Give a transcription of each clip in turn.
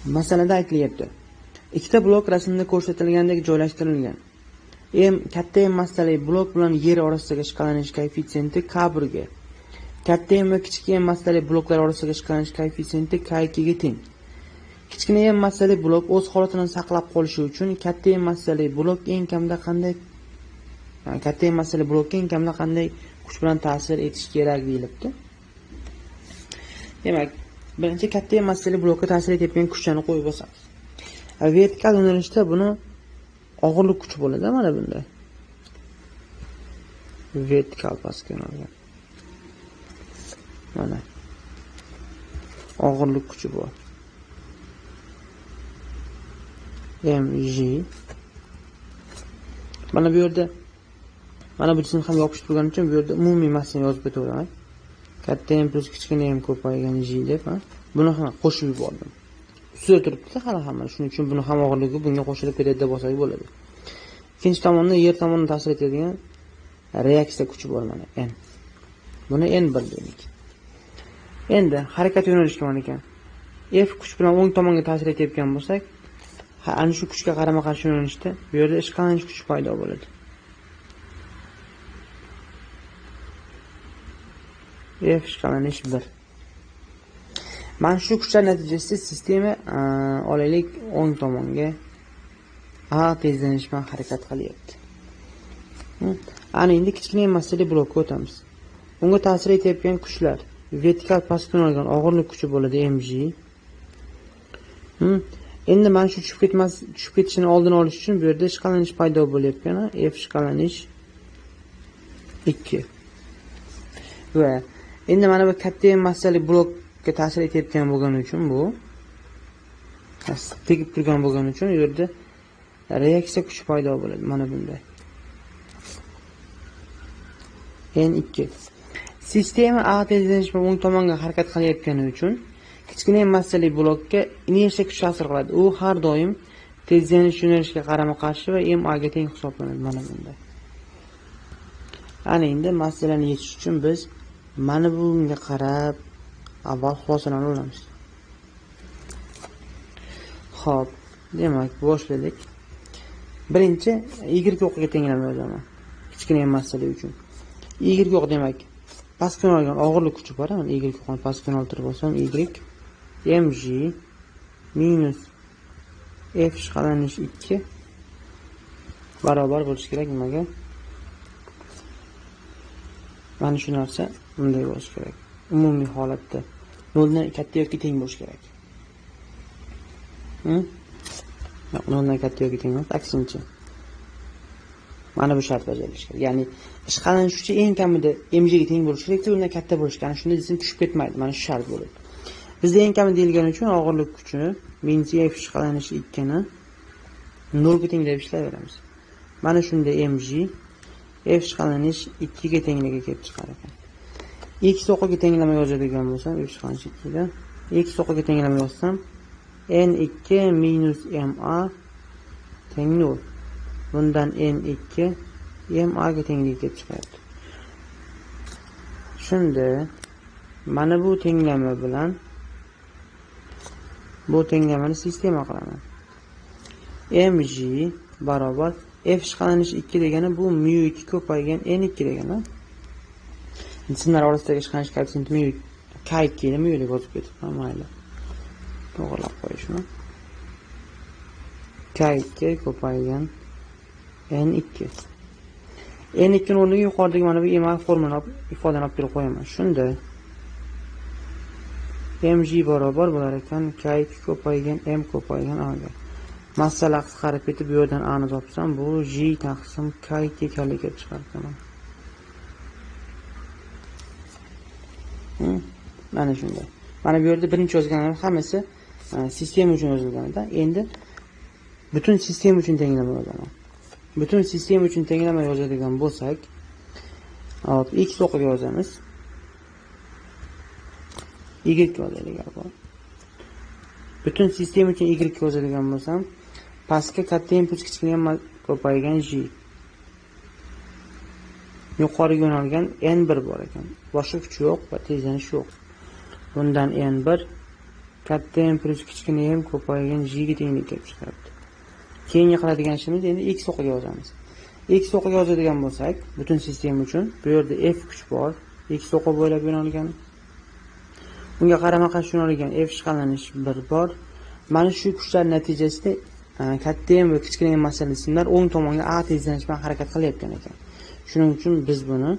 Masalada aytilyapti. Ikkita blok rasmda ko'rsatilgandek joylashtirilgan. Katta M massali blok bilan yer orasidagi shikastlanish koeffitsiyenti K1 ga. Katta M va kichik M massali bloklar orasidagi shikastlanish koeffitsiyenti K2 ga teng. Kichkina M massali blok o'z holatini saqlab qolishi uchun katta M massali blok eng kamida qanday kuch bilan ta'sir etishi kerak deyilibdi. Demak, birinchi katta M massali blokka ta'sir etayotgan kuchlarni qo'yib bosamiz. Vertikal yo'nalishda buni og'irlik kuchi bo'ladi, mana bunday. Vertikal pastga yo'nalgan. Mana. Og'irlik kuchi bu. mg. Mana bu yerda mana bu jism ham yopishib turgani uchun bu yerda umumiy massani yozib o'tiraman. Katta M plus kichkina M ko'paygan G deb, buni ham qo'shib yubordim. Ustida turibdi hali hamma. Shuning uchun buni ham og'irligi bunga qo'shilib ketadi deb olsak bo'ladi. Ikkinchi tomonda yer tomonidan ta'sir etadigan reaksiya kuchi bor mana N. Buni N1 deylik. Endi harakat yo'nalishi nima ekan? F kuch bilan o'ng tomonga ta'sir etayotgan bo'lsak, ana shu kuchga qarama-qarshi yo'nalishda bu yerda ishqalanish kuchi paydo bo'ladi. F ishqalanish 1. Mana shu kuchlar natijasida sistema olaylik o'ng tomonga A tezlanish bilan harakat qilyapti. Ana endi kichkina massali blokka o'tamiz. Unga ta'sir etayotgan kuchlar vertikal pastga yo'nalgan og'irlik kuchi bo'ladi mg. Endi mana shu tushib ketishini oldini olish uchun bu yerda ishqalanish paydo bo'layotgan F ishqalanish 2. Va endi mana bu katta massali blokka ta'sir etayotgan bo'lgani uchun bu tegib turgan bo'lgani uchun bu yerda reaksiya kuchi paydo bo'ladi. Mana bunday. N2. Sistema A tezlanish bilan o'ng tomonga harakat qilayotgani uchun kichkina massali blokka inersiya kuchi ta'sir qiladi. U har doim tezlanish yo'nalishiga qarama-qarshi va MA ga teng hisoblanadi. Mana bunday. Ana endi masalalarni yechish uchun biz mana bunga qarab avval xulosalarni olamiz. Xo'p, demak, boshladik. Birinchi y o'qiga tenglama yozaman. Kichkina massali uchun. Y o'q demak, pastga yo'nalgan og'irlik kuchi bor, mana y o'qni pastga yo'naltirib olsam, y mg minus f ishqalanish 2 barobar bo'lishi kerak nimaga? Mana shu narsa bunday bo'lishi kerak. Umumiy holatda 0 dan katta yoki teng bo'lishi kerak. Yo'q, 0 dan katta yoki teng emas, aksincha. Mana bu shart bajarilishi kerak. Ya'ni ishqalanish kuchi eng kamida mg ga teng bo'lishi kerak, undan katta bo'lishi kerak. Shunda jism tushib ketmaydi. Mana shu shart bo'ladi. Bizda eng kami deyilgani uchun og'irlik kuchi minus f ishqalanish 2 ni 0 ga teng deb ishlayveramiz. Mana shunda mg f ishqalanish 2 ga tengligi kelib chiqar ekan. X o'qiga tenglama yozadigan bo'lsam, f ishqalanish 2 ga x o'qiga tenglama yozsam, n2 minus ma teng 0. Bundan n2 ma ga tengligi kelib chiqadi. Shunda mana bu tenglama bilan bu tenglamani sistema qilaman. mg barobar f ishqalanish 2 degani bu mu2 ko'paygan n2 degani. Jismlar orasidagi ishqalanish koeffitsiyenti mu k2 ni mu deb yozib ketibman, mayli. To'g'rilab qo'yishmi? k2 ko'paygan n2. n2 ni o'rniga yuqoridagi mana bu ma formulani ifodani olib kelib qo'yaman. Shunda mg barobar bo'lar ekan k2 ko'paygan m ko'paygan a ga. Masala qisqarib ketib bu yerdan a ni topsam, bu g taqsim k2 ekanligi kelib chiqar ekan. Mana shunday. Mana bu yerda birinchi yozganlarim hammasi sistema uchun yozilganda, endi butun sistema uchun tenglama yozaman. Butun sistema uchun tenglama yozadigan bo'lsak, hop, x o'qiga yozamiz. Y yozadigan bor. Butun sistema uchun y yozadigan bo'lsam, pastga katta inpuls kichkina ko'paygan g. Yuqoriga yo'nalgan n1 bor ekan. Boshqa kuch yo'q va tezlanish yo'q. Bundan n1 katta m plus kichkina m ko'paygan j ga tenglik kelib chiqyapti. Keyingi qiladigan ishimiz endi x o'qiga yozamiz. X o'qiga yozadigan bo'lsak, butun sistema uchun bu yerda f kuch bor, x o'qi bo'ylab yo'nalgan. Bunga qarama-qarshi yo'nalgan f ishqalanish 1 bor. Mana shu kuchlar natijasida katta m va kichkina m masalali simlar o'ng tomonga a tezlanish bilan harakat qilayotgan ekan. Shuning uchun biz buni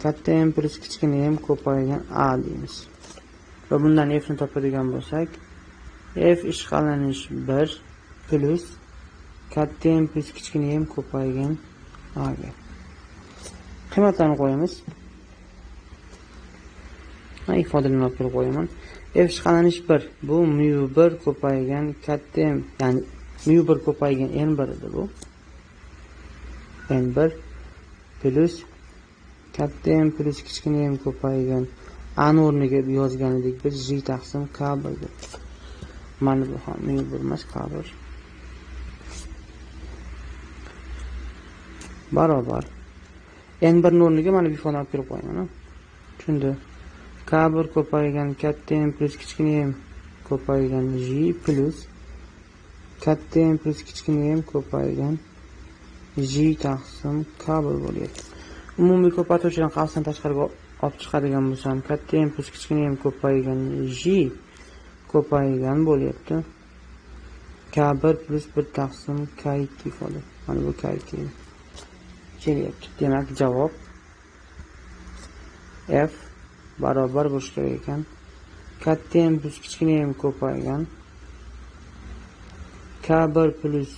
katta m plus kichkina m ko'paygan a deymiz. Va bundan f ni topadigan bo'lsak, f ishqalanish 1 plus katta m plus kichkina m ko'paygan a ga. Qiymatlarni qo'yamiz. Ifodalarni olib kelib qo'yaman. F ishqalanish 1 bu mu1 ko'paygan katta m, ya'ni mu1 ko'paygan n1 edi bu. n1 plus katta m plus kichkina m ko'paygan a ni o'rniga yozgan edik biz j taqsim k1 deb. Mana bu ham mu1 emas k1 barobar n1 ni o'rniga mana bu ifodani olib kelib qo'yaman. Shunda k1 ko'paygan katta m plus kichkina m ko'paygan j plus katta m plus kichkina m ko'paygan j taqsim k1 bo'lyapti. Umumiy ko'paytiruvchidan qavsdan tashqariga olib chiqadigan bo'lsam, katta m plus kichkina m ko'paygan j ko'paygan bo'lyapti. k1 plus 1 taqsim k2 ifoda. Mana bu k2 kelyapti. Demak, javob f barobar bo'lishi kerak ekan. Katta m plus kichkina m ko'paygan k1 plus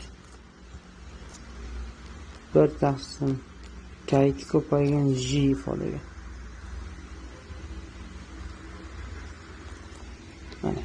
1 taqsim k2 ko'paygan j ifodaga. Mana